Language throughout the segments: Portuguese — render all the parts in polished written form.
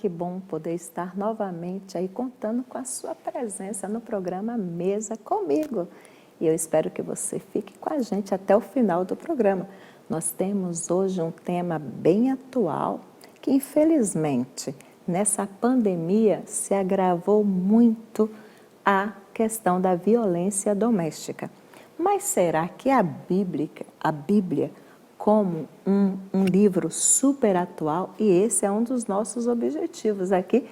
que bom poder estar novamente aí contando com a sua presença no programa Mesa Comigo. E eu espero que você fique com a gente até o final do programa. Nós temos hoje um tema bem atual que, infelizmente, nessa pandemia se agravou muito a questão da violência doméstica. Mas será que a Bíblia como um livro super atual, e esse é um dos nossos objetivos aqui.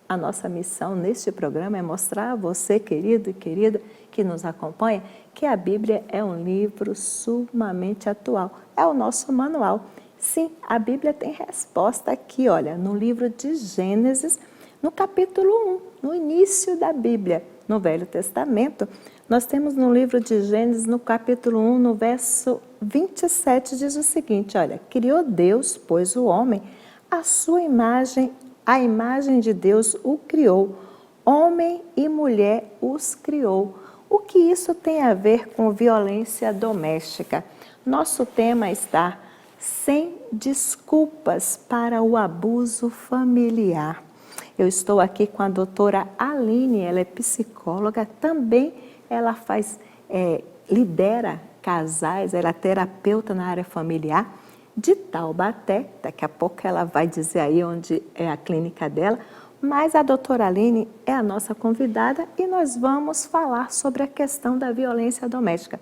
A nossa missão neste programa é mostrar a você, querido e querida, que nos acompanha, que a Bíblia é um livro sumamente atual. É o nosso manual. Sim, a Bíblia tem resposta aqui, olha, no livro de Gênesis, no capítulo 1, no início da Bíblia, no Velho Testamento. Nós temos no livro de Gênesis, no capítulo 1, no verso 27, diz o seguinte, olha, criou Deus, pois o homem, a sua imagem, a imagem de Deus o criou, homem e mulher os criou. O que isso tem a ver com violência doméstica? Nosso tema está sem desculpas para o abuso familiar. Eu estou aqui com a doutora Aline, ela é psicóloga, também ela lidera casais, ela é terapeuta na área familiar de Taubaté, daqui a pouco ela vai dizer aí onde é a clínica dela, mas a doutora Aline é a nossa convidada e nós vamos falar sobre a questão da violência doméstica.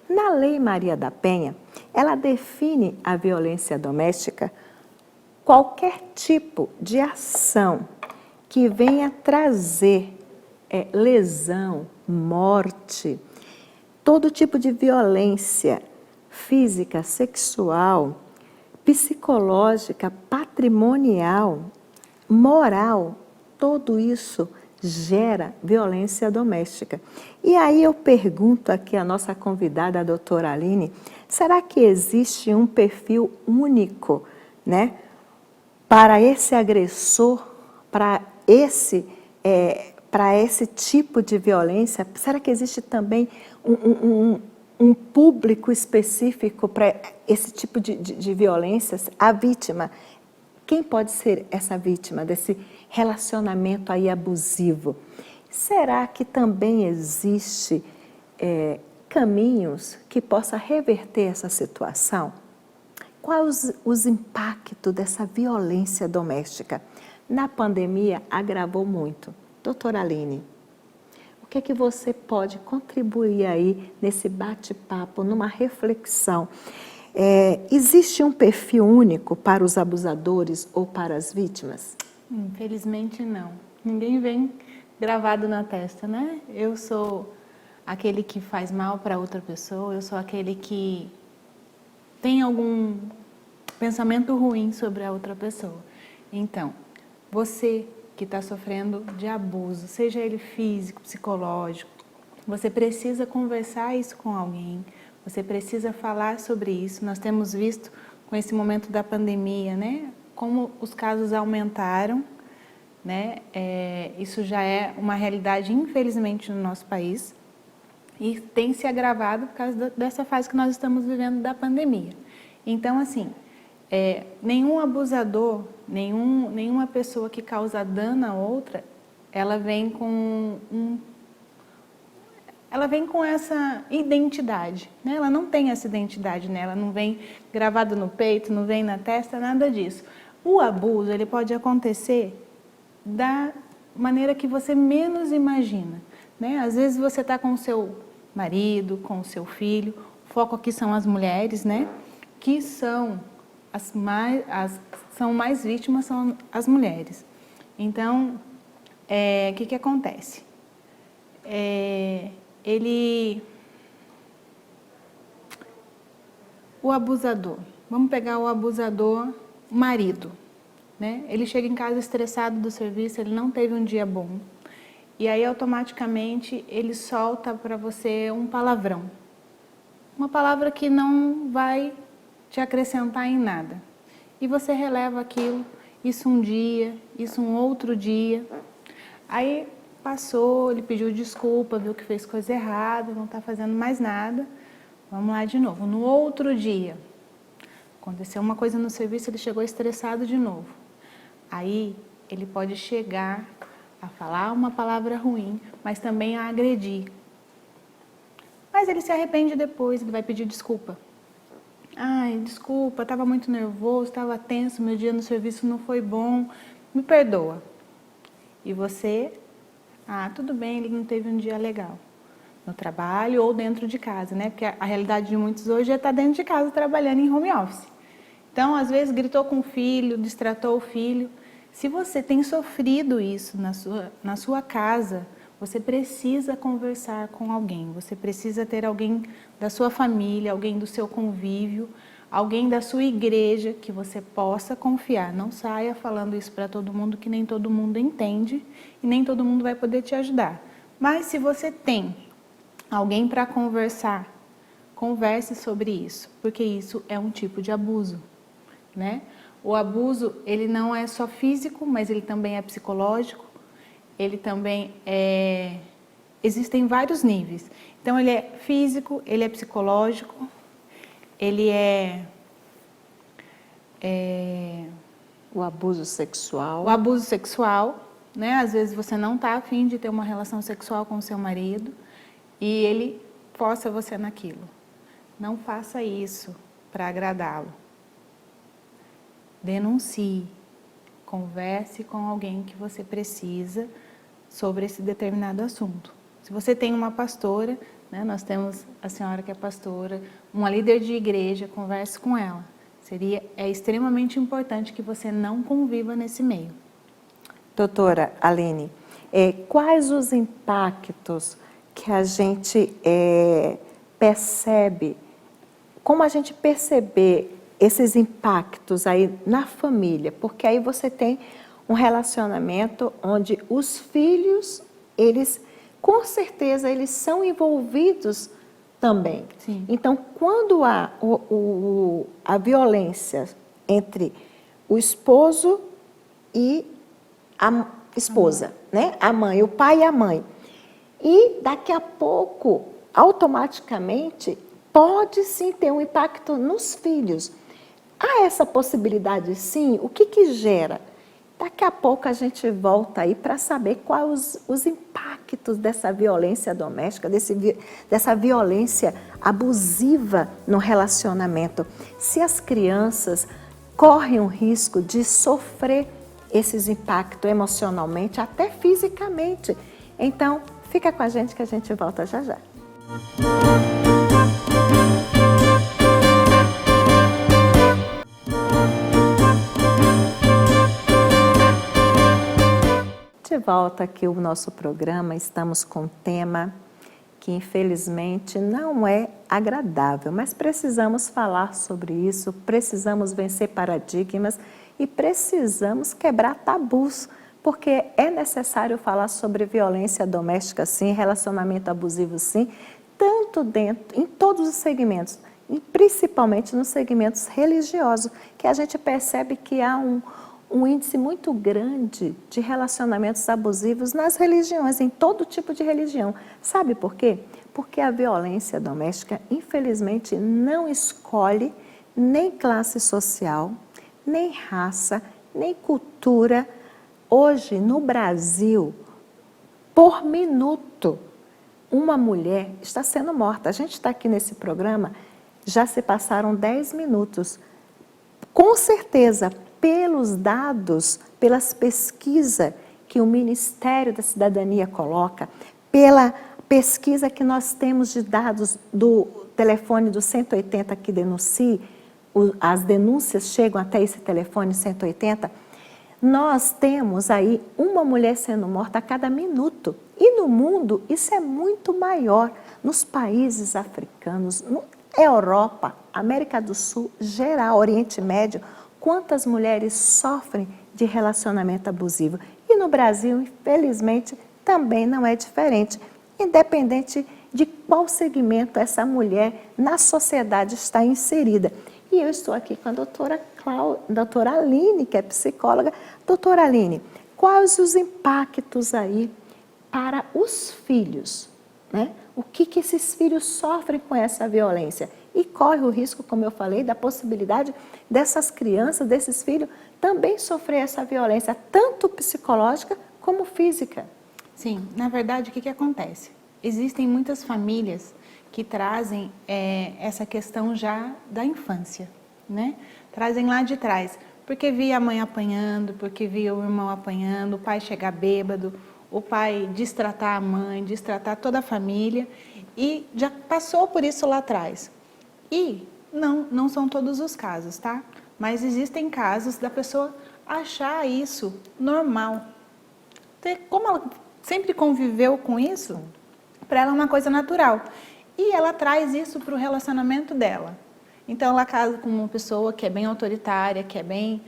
Na Lei Maria da Penha, ela define a violência doméstica qualquer tipo de ação que venha trazer lesão, morte, todo tipo de violência física, sexual, psicológica, patrimonial, moral, tudo isso gera violência doméstica. E aí eu pergunto aqui a nossa convidada, a doutora Aline, será que existe um perfil único, né, para esse agressor, para esse tipo de violência? Será que existe também um público específico para esse tipo de violências? A vítima, quem pode ser essa vítima desse relacionamento aí abusivo? Será que também existe caminhos que possa reverter essa situação? Quais os impactos dessa violência doméstica? Na pandemia, agravou muito. Doutora Aline, o que é que você pode contribuir aí nesse bate-papo, numa reflexão? Existe um perfil único para os abusadores ou para as vítimas? Infelizmente não. Ninguém vem gravado na testa, né? Eu sou aquele que faz mal para outra pessoa, eu sou aquele que tem algum pensamento ruim sobre a outra pessoa. Então, você que está sofrendo de abuso, seja ele físico, psicológico, você precisa conversar isso com alguém, você precisa falar sobre isso. Nós temos visto com esse momento da pandemia, né, como os casos aumentaram, né, isso já é uma realidade, infelizmente, no nosso país e tem se agravado por causa dessa fase que nós estamos vivendo da pandemia. Então, assim, nenhum abusador, nenhuma pessoa que causa dano a outra, ela vem com essa identidade, né? Ela não tem essa identidade, né? Ela não vem gravado no peito, não vem na testa, nada disso. O abuso, ele pode acontecer da maneira que você menos imagina, né? Às vezes você está com o seu marido, com o seu filho, o foco aqui são as mulheres, né? Que são são mais vítimas, são as mulheres. Então, o que acontece? O abusador, vamos pegar o abusador marido, né? Ele chega em casa estressado do serviço, ele não teve um dia bom, e aí automaticamente ele solta para você um palavrão, uma palavra que não vai te acrescentar em nada, e você releva aquilo, isso um dia, isso um outro dia, aí passou, ele pediu desculpa, viu que fez coisa errada, não está fazendo mais nada, vamos lá de novo. No outro dia, aconteceu uma coisa no serviço, ele chegou estressado de novo. Aí ele pode chegar a falar uma palavra ruim, mas também a agredir. Mas ele se arrepende depois, ele vai pedir desculpa. Ai, desculpa, estava muito nervoso, estava tenso, meu dia no serviço não foi bom, me perdoa. E você, tudo bem, ele não teve um dia legal. No trabalho ou dentro de casa, né? Porque a realidade de muitos hoje é estar dentro de casa trabalhando em home office. Então, às vezes, gritou com o filho, distratou o filho. Se você tem sofrido isso na sua casa, você precisa conversar com alguém. Você precisa ter alguém da sua família, alguém do seu convívio, alguém da sua igreja que você possa confiar. Não saia falando isso para todo mundo, que nem todo mundo entende e nem todo mundo vai poder te ajudar. Mas se você tem alguém para conversar, converse sobre isso, porque isso é um tipo de abuso, né? O abuso, ele não é só físico, mas ele também é psicológico, ele também é... Existem vários níveis. Então, ele é físico, ele é psicológico, ele é... O abuso sexual. O abuso sexual, né? Às vezes você não está a fim de ter uma relação sexual com o seu marido, e ele força você naquilo. Não faça isso para agradá-lo. Denuncie. Converse com alguém que você precisa sobre esse determinado assunto. Se você tem uma pastora, né, nós temos a senhora que é pastora, uma líder de igreja, converse com ela. É extremamente importante que você não conviva nesse meio. Doutora Aline, quais os impactos que a gente percebe, como a gente perceber esses impactos aí na família? Porque aí você tem um relacionamento onde os filhos, eles, com certeza, eles são envolvidos também. Sim. Então, quando há a violência entre o esposo e a esposa, né? A mãe, o pai e a mãe. E daqui a pouco, automaticamente, pode sim ter um impacto nos filhos. Há essa possibilidade sim? O que gera? Daqui a pouco a gente volta aí para saber quais os impactos dessa violência doméstica, dessa violência abusiva no relacionamento. Se as crianças correm o risco de sofrer esses impactos emocionalmente, até fisicamente. Então, fica com a gente que a gente volta já já. De volta aqui o nosso programa, estamos com um tema que infelizmente não é agradável, mas precisamos falar sobre isso, precisamos vencer paradigmas e precisamos quebrar tabus, porque é necessário falar sobre violência doméstica sim, relacionamento abusivo sim, tanto dentro, em todos os segmentos, e principalmente nos segmentos religiosos, que a gente percebe que há um índice muito grande de relacionamentos abusivos nas religiões, em todo tipo de religião. Sabe por quê? Porque a violência doméstica, infelizmente, não escolhe nem classe social, nem raça, nem cultura. Hoje, no Brasil, por minuto, uma mulher está sendo morta. A gente está aqui nesse programa, já se passaram 10 minutos. Com certeza, pelos dados, pelas pesquisas que o Ministério da Cidadania coloca, pela pesquisa que nós temos de dados do telefone do 180 que denuncia, as denúncias chegam até esse telefone 180, nós temos aí uma mulher sendo morta a cada minuto. E no mundo isso é muito maior. Nos países africanos, Europa, América do Sul, geral, Oriente Médio, quantas mulheres sofrem de relacionamento abusivo. E no Brasil, infelizmente, também não é diferente, independente de qual segmento essa mulher na sociedade está inserida. E eu estou aqui com a doutora Aline, que é psicóloga. Doutora Aline, quais os impactos aí para os filhos né? O que esses filhos sofrem com essa violência? E corre o risco, como eu falei, da possibilidade dessas crianças, desses filhos, também sofrer essa violência, tanto psicológica como física. Sim, na verdade, o que acontece? Existem muitas famílias que trazem essa questão já da infância, né? Trazem lá de trás, porque via a mãe apanhando, porque via o irmão apanhando, o pai chegar bêbado, o pai destratar a mãe, destratar toda a família, e já passou por isso lá atrás. E não são todos os casos, tá? Mas existem casos da pessoa achar isso normal. Como ela sempre conviveu com isso, para ela é uma coisa natural. E ela traz isso para o relacionamento dela. Então ela casa com uma pessoa que é bem autoritária, que é bem...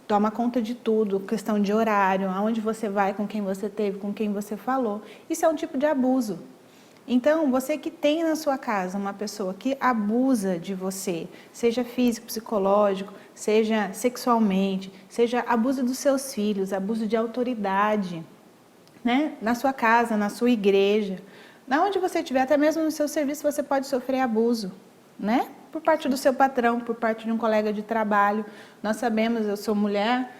toma conta de tudo, questão de horário, aonde você vai, com quem você teve, com quem você falou. Isso é um tipo de abuso. Então, você que tem na sua casa uma pessoa que abusa de você, seja físico, psicológico, seja sexualmente, seja abuso dos seus filhos, abuso de autoridade, né? Na sua casa, na sua igreja, na onde você estiver, até mesmo no seu serviço, você pode sofrer abuso, né? Por parte do seu patrão, por parte de um colega de trabalho. Nós sabemos, eu sou mulher,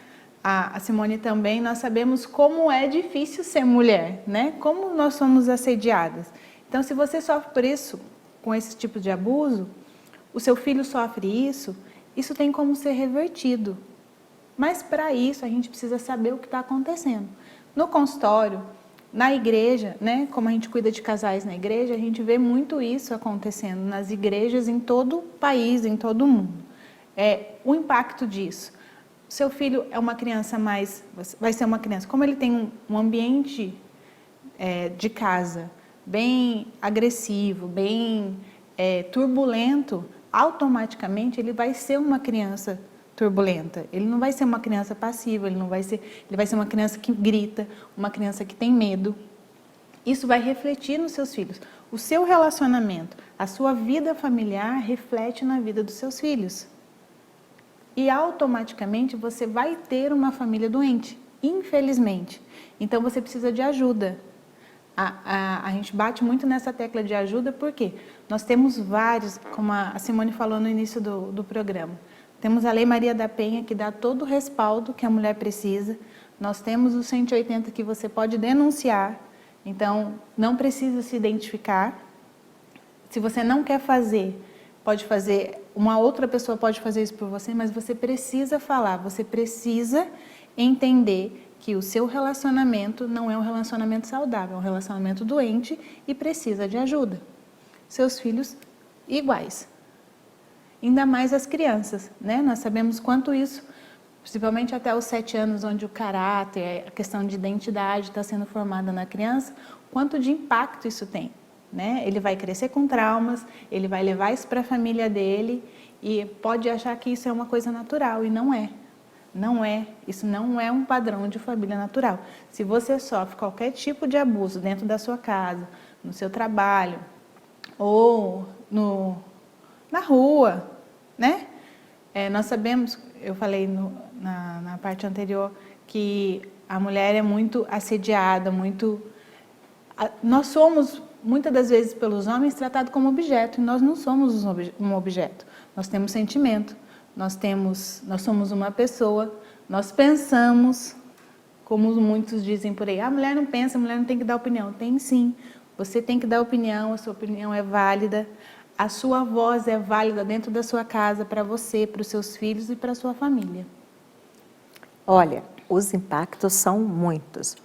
a Simone também, nós sabemos como é difícil ser mulher, né? Como nós somos assediadas. Então, se você sofre por isso, com esse tipo de abuso, o seu filho sofre isso tem como ser revertido. Mas para isso, a gente precisa saber o que está acontecendo. No consultório, na igreja, né? Como a gente cuida de casais na igreja, a gente vê muito isso acontecendo nas igrejas em todo o país, em todo o mundo. O impacto disso. Seu filho é uma criança vai ser uma criança, como ele tem um ambiente de casa bem agressivo, bem turbulento, automaticamente ele vai ser uma criança turbulenta. Ele não vai ser uma criança passiva, ele vai ser uma criança que grita, uma criança que tem medo. Isso vai refletir nos seus filhos. O seu relacionamento, a sua vida familiar reflete na vida dos seus filhos. E automaticamente você vai ter uma família doente, infelizmente. Então você precisa de ajuda. A gente bate muito nessa tecla de ajuda porque nós temos vários, como a Simone falou no início do programa, temos a Lei Maria da Penha que dá todo o respaldo que a mulher precisa, nós temos o 180 que você pode denunciar, então não precisa se identificar, se você não quer fazer, pode fazer, uma outra pessoa pode fazer isso por você, mas você precisa falar, você precisa entender que o seu relacionamento não é um relacionamento saudável, é um relacionamento doente e precisa de ajuda. Seus filhos, iguais. Ainda mais as crianças, né? Nós sabemos quanto isso, principalmente até os 7 anos, onde o caráter, a questão de identidade está sendo formada na criança, quanto de impacto isso tem, né? Ele vai crescer com traumas, ele vai levar isso para a família dele e pode achar que isso é uma coisa natural e não é. Não é, isso não é um padrão de família natural. Se você sofre qualquer tipo de abuso dentro da sua casa, no seu trabalho ou na rua, né? Nós sabemos, eu falei na parte anterior, que a mulher é muito assediada, nós somos, muitas das vezes pelos homens, tratados como objeto, e nós não somos um objeto. Nós temos sentimento. Nós somos uma pessoa, nós pensamos, como muitos dizem por aí, a mulher não pensa, a mulher não tem que dar opinião. Tem sim, você tem que dar opinião, a sua opinião é válida, a sua voz é válida dentro da sua casa, para você, para os seus filhos e para a sua família. Olha, os impactos são muitos.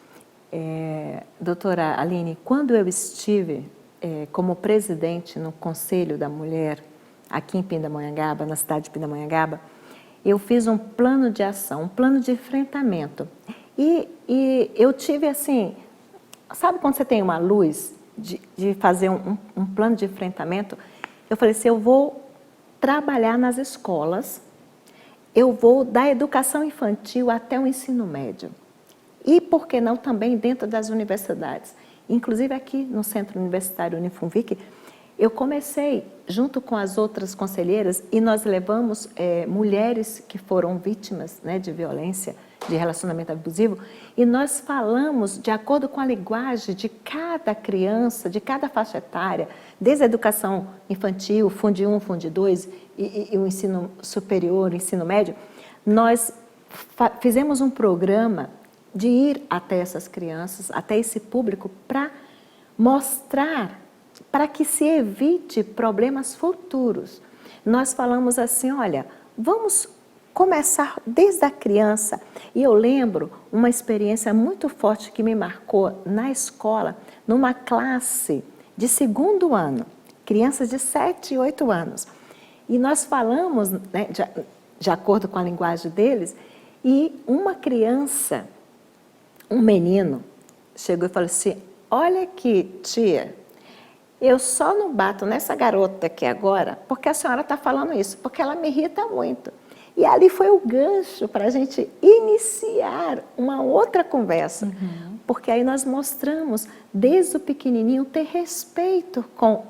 Doutora Aline, quando eu estive como presidente no Conselho da Mulher, aqui em Pindamonhangaba, na cidade de Pindamonhangaba, eu fiz um plano de ação, um plano de enfrentamento. E eu tive assim, sabe quando você tem uma luz de fazer um plano de enfrentamento? Eu falei assim, eu vou trabalhar nas escolas, eu vou da educação infantil até o ensino médio. E, por que não, também dentro das universidades. Inclusive aqui no Centro Universitário Unifunvic, eu comecei, junto com as outras conselheiras, e nós levamos mulheres que foram vítimas, né, de violência de relacionamento abusivo, e nós falamos de acordo com a linguagem de cada criança, de cada faixa etária, desde a educação infantil, Fundo 1, Fundo 2 e o ensino superior, o ensino médio. Nós fizemos um programa de ir até essas crianças, até esse público, para mostrar, para que se evite problemas futuros. Nós falamos assim, olha, vamos começar desde a criança. E eu lembro uma experiência muito forte que me marcou na escola, numa classe de 2º ano, crianças de 7 e 8 anos. E nós falamos, né, de acordo com a linguagem deles, e uma criança, um menino, chegou e falou assim, olha aqui, tia, eu só não bato nessa garota aqui agora porque a senhora está falando isso, porque ela me irrita muito. E ali foi o gancho para a gente iniciar uma outra conversa. Porque aí nós mostramos, desde o pequenininho, ter respeito com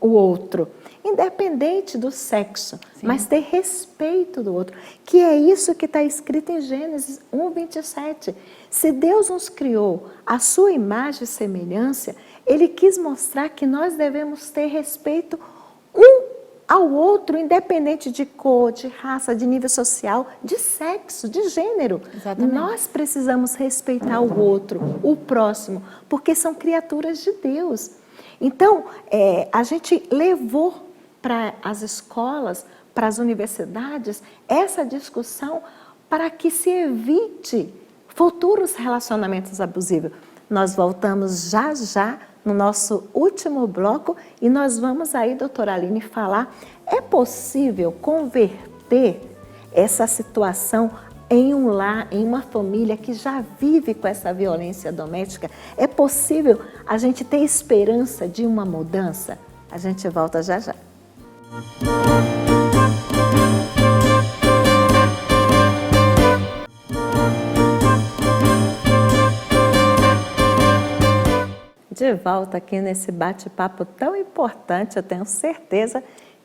o outro, independente do sexo, mas ter respeito do outro, que é isso que está escrito em Gênesis 1:27. Se Deus nos criou à sua imagem e semelhança, Ele quis mostrar que nós devemos ter respeito um ao outro, independente de cor, de raça, de nível social, de sexo, de gênero. Exatamente. Nós precisamos respeitar o outro, o próximo, porque são criaturas de Deus. Então, a gente levou para as escolas, para as universidades, essa discussão para que se evite futuros relacionamentos abusivos. Nós voltamos já já no nosso último bloco e nós vamos aí, doutora Aline, falar, é possível converter essa situação em um lar, em uma família que já vive com essa violência doméstica? É possível a gente ter esperança de uma mudança? A gente volta já já. De volta aqui nesse bate-papo tão importante, eu tenho certeza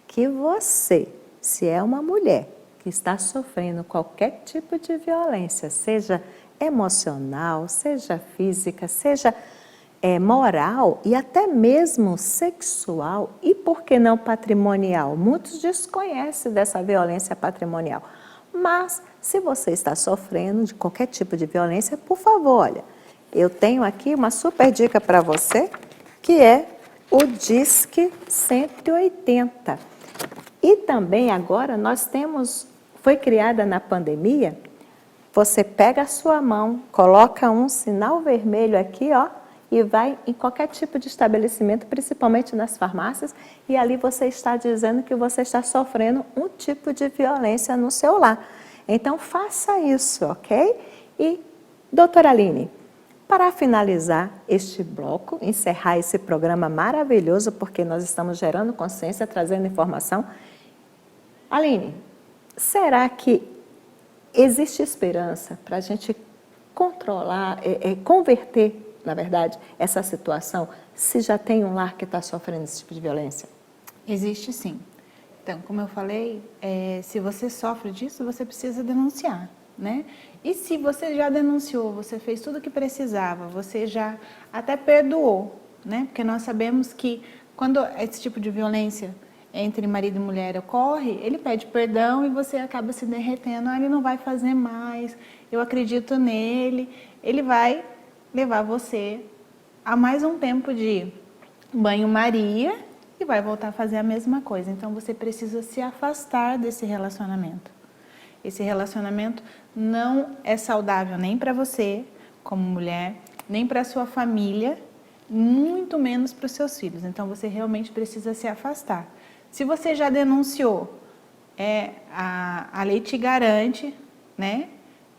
que você, se é uma mulher que está sofrendo qualquer tipo de violência, seja emocional, seja física, seja moral e até mesmo sexual e, por que não, patrimonial. Muitos desconhecem dessa violência patrimonial. Mas, se você está sofrendo de qualquer tipo de violência, por favor, olha, eu tenho aqui uma super dica para você, que é o Disque 180. E também agora nós temos, foi criada na pandemia, você pega a sua mão, coloca um sinal vermelho aqui, ó, e vai em qualquer tipo de estabelecimento, principalmente nas farmácias, e ali você está dizendo que você está sofrendo um tipo de violência no seu lar. Então faça isso, ok? E, doutora Aline, para finalizar este bloco, encerrar esse programa maravilhoso, porque nós estamos gerando consciência, trazendo informação. Aline, será que existe esperança para a gente controlar, converter, na verdade, essa situação, se já tem um lar que está sofrendo esse tipo de violência? Existe sim. Então, como eu falei, se você sofre disso, você precisa denunciar, né? E se você já denunciou, você fez tudo o que precisava, você já até perdoou, né? Porque nós sabemos que quando esse tipo de violência entre marido e mulher ocorre, ele pede perdão e você acaba se derretendo, ele não vai fazer mais, eu acredito nele, ele vai levar você a mais um tempo de banho-maria e vai voltar a fazer a mesma coisa. Então você precisa se afastar desse relacionamento. Esse relacionamento não é saudável nem para você, como mulher, nem para a sua família, muito menos para os seus filhos. Então você realmente precisa se afastar. Se você já denunciou, a lei te garante, né?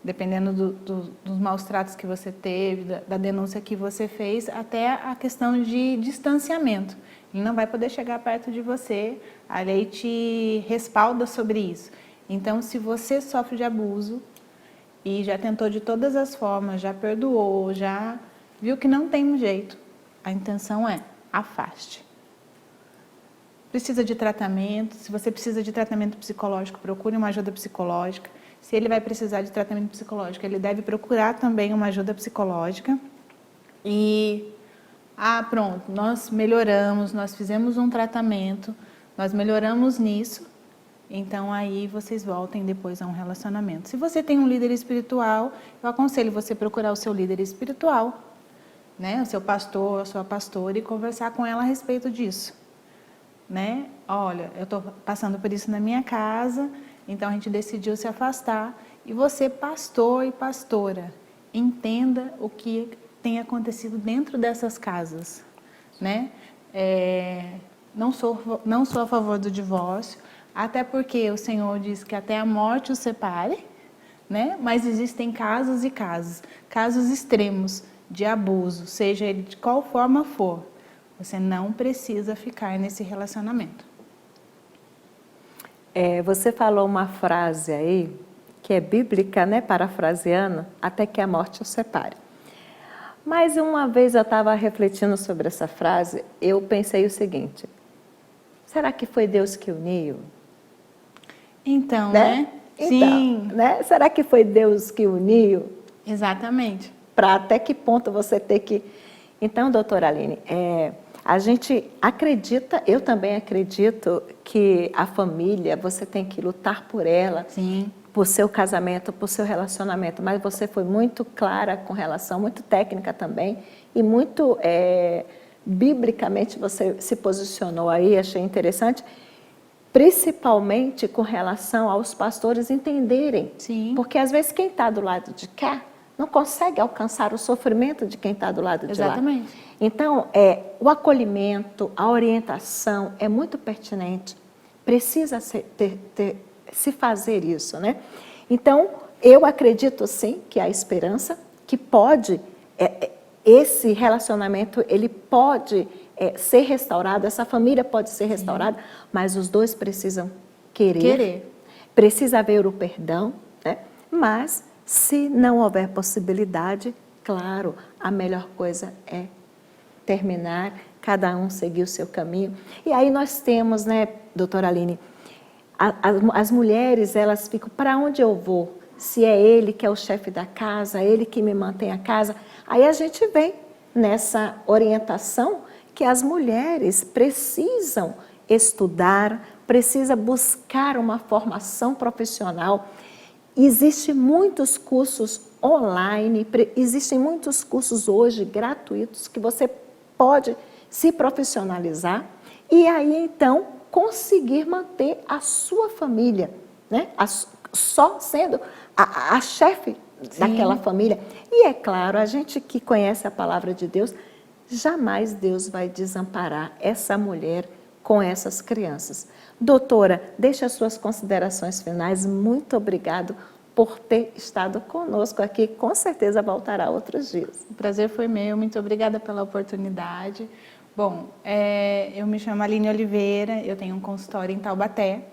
Dependendo dos maus tratos que você teve, da denúncia que você fez, até a questão de distanciamento. Ele não vai poder chegar perto de você, a lei te respalda sobre isso. Então, se você sofre de abuso e já tentou de todas as formas, já perdoou, já viu que não tem um jeito, a intenção é afaste. Precisa de tratamento, se você precisa de tratamento psicológico, procure uma ajuda psicológica. Se ele vai precisar de tratamento psicológico, ele deve procurar também uma ajuda psicológica. E, pronto, nós melhoramos, nós fizemos um tratamento, nós melhoramos nisso, então aí vocês voltem depois a um relacionamento. Se você tem um líder espiritual, eu aconselho você procurar o seu líder espiritual, né? O seu pastor, a sua pastora, e conversar com ela a respeito disso. Né? Olha, eu estou passando por isso na minha casa, então a gente decidiu se afastar. E você, pastor e pastora, entenda o que tem acontecido dentro dessas casas, né? Não sou a favor do divórcio, até porque o Senhor diz que até a morte os separe, né? Mas existem casos e casos, casos extremos de abuso, seja ele de qual forma for. Você não precisa ficar nesse relacionamento. Você falou uma frase aí, que é bíblica, né, parafraseando, até que a morte os separe. Mas uma vez eu estava refletindo sobre essa frase, eu pensei o seguinte, será que foi Deus que uniu? Então, né? Sim. Né? Será que foi Deus que uniu? Exatamente. Para até que ponto você ter que... Então, doutora Aline, a gente acredita, eu também acredito que a família, você tem que lutar por ela, sim, por seu casamento, por seu relacionamento, mas você foi muito clara com relação, muito técnica também, e muito biblicamente você se posicionou aí, achei interessante, principalmente com relação aos pastores entenderem, sim, porque às vezes quem está do lado de cá não consegue alcançar o sofrimento de quem está do lado de lá. exatamente. Então, o acolhimento, a orientação é muito pertinente, precisa se fazer isso, né? Então, eu acredito sim que há esperança, que pode, esse relacionamento, ele pode ser restaurado, essa família pode ser restaurada, mas os dois precisam querer. Precisa haver o perdão, né? Mas se não houver possibilidade, claro, a melhor coisa é terminar, cada um seguir o seu caminho. E aí nós temos, né, doutora Aline, as mulheres, elas ficam, para onde eu vou? Se é ele que é o chefe da casa, ele que me mantém a casa. Aí a gente vem nessa orientação que as mulheres precisam estudar, precisam buscar uma formação profissional. Existem muitos cursos online, existem muitos cursos hoje gratuitos que você pode se profissionalizar e aí então conseguir manter a sua família, né? Só sendo a chefe daquela família. E é claro, a gente que conhece a palavra de Deus, jamais Deus vai desamparar essa mulher com essas crianças. Doutora, deixe as suas considerações finais. Muito obrigado por ter estado conosco aqui. Com certeza voltará outros dias. O prazer foi meu. Muito obrigada pela oportunidade. Bom, eu me chamo Aline Oliveira, eu tenho um consultório em Taubaté.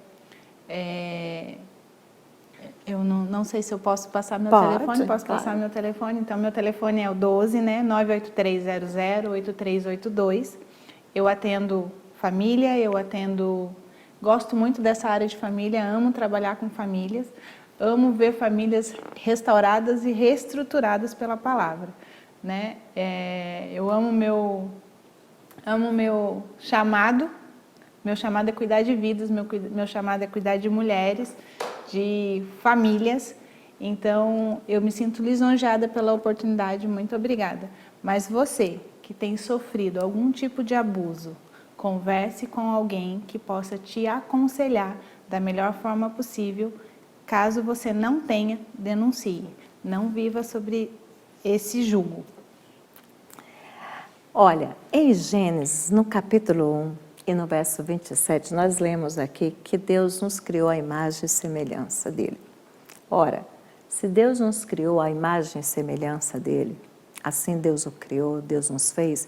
Eu não sei se eu posso passar meu telefone. Posso passar meu telefone? Então, meu telefone é o 12, né? 983008382. Eu atendo família, gosto muito dessa área de família, amo trabalhar com famílias, amo ver famílias restauradas e reestruturadas pela palavra, né? Eu amo meu chamado é cuidar de vidas, meu chamado é cuidar de mulheres, de famílias, então eu me sinto lisonjeada pela oportunidade, muito obrigada. Mas você que tem sofrido algum tipo de abuso, converse com alguém que possa te aconselhar da melhor forma possível. Caso você não tenha, denuncie. Não viva sobre esse jugo. Olha, em Gênesis, no capítulo 1 e no verso 27, nós lemos aqui que Deus nos criou a imagem e semelhança dele. Ora, se Deus nos criou a imagem e semelhança dele, assim Deus o criou, Deus nos fez,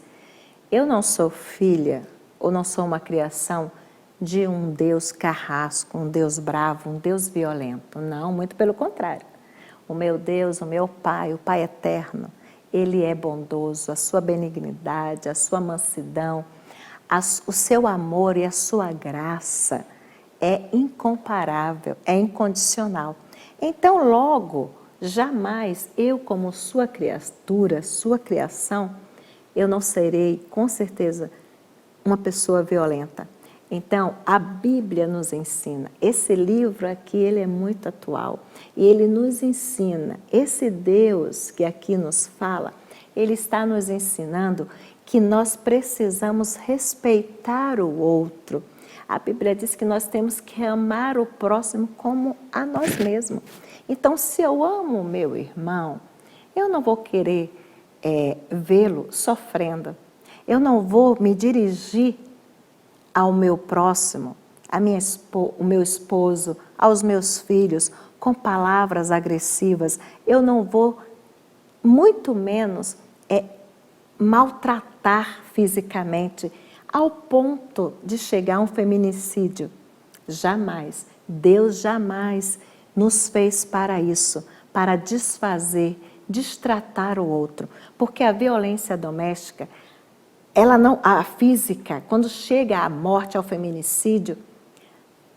eu não sou filha ou não sou uma criação de um Deus carrasco, um Deus bravo, um Deus violento. Não, muito pelo contrário. O meu Deus, o meu Pai, o Pai eterno, Ele é bondoso, a sua benignidade, a sua mansidão, o seu amor e a sua graça é incomparável, é incondicional. Então, logo, jamais eu, como sua criatura, sua criação, eu não serei, com certeza, uma pessoa violenta. Então, a Bíblia nos ensina, esse livro aqui, ele é muito atual, e ele nos ensina, esse Deus que aqui nos fala, ele está nos ensinando que nós precisamos respeitar o outro. A Bíblia diz que nós temos que amar o próximo como a nós mesmos. Então, se eu amo o meu irmão, eu não vou querer vê-lo sofrendo. Eu não vou me dirigir ao meu próximo, o meu esposo, aos meus filhos, com palavras agressivas. Eu não vou, muito menos, maltratar fisicamente, ao ponto de chegar a um feminicídio. Jamais. Deus jamais nos fez para isso, para desfazer, destratar o outro. Porque a violência doméstica, a física, quando chega à morte, ao feminicídio,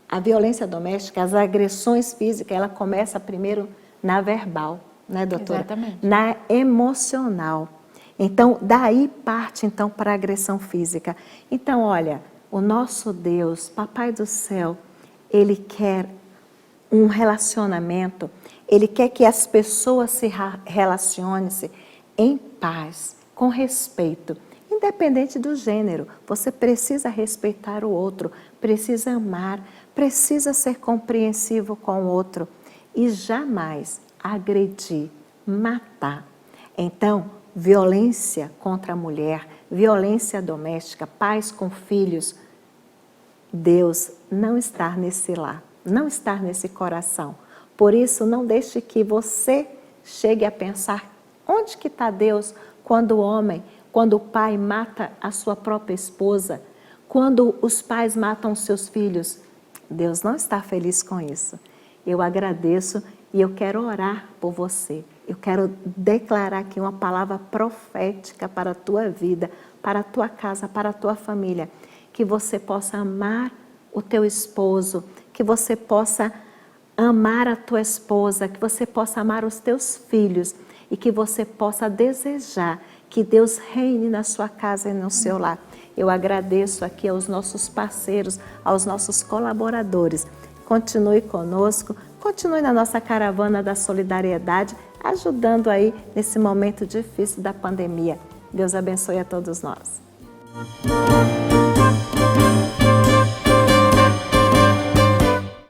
a violência doméstica, as agressões físicas, ela começa primeiro na verbal, né, doutora? Exatamente. Na emocional. Então, daí parte então para a agressão física. Então, olha, o nosso Deus, Papai do Céu, Ele quer um relacionamento, Ele quer que as pessoas se relacionem-se em paz, com respeito. Independente do gênero, você precisa respeitar o outro, precisa amar, precisa ser compreensivo com o outro e jamais agredir, matar. Então, violência contra a mulher, violência doméstica, pais com filhos, Deus não está nesse lar, não está nesse coração. Por isso, não deixe que você chegue a pensar onde que está Deus quando o homem, quando o pai mata a sua própria esposa, quando os pais matam seus filhos. Deus não está feliz com isso. Eu agradeço e eu quero orar por você. Eu quero declarar aqui uma palavra profética para a tua vida, para a tua casa, para a tua família. Que você possa amar o teu esposo, que você possa amar a tua esposa, que você possa amar os teus filhos e que você possa desejar que Deus reine na sua casa e no seu lar. Eu agradeço aqui aos nossos parceiros, aos nossos colaboradores. Continue conosco, continue na nossa caravana da solidariedade, ajudando aí nesse momento difícil da pandemia. Deus abençoe a todos nós.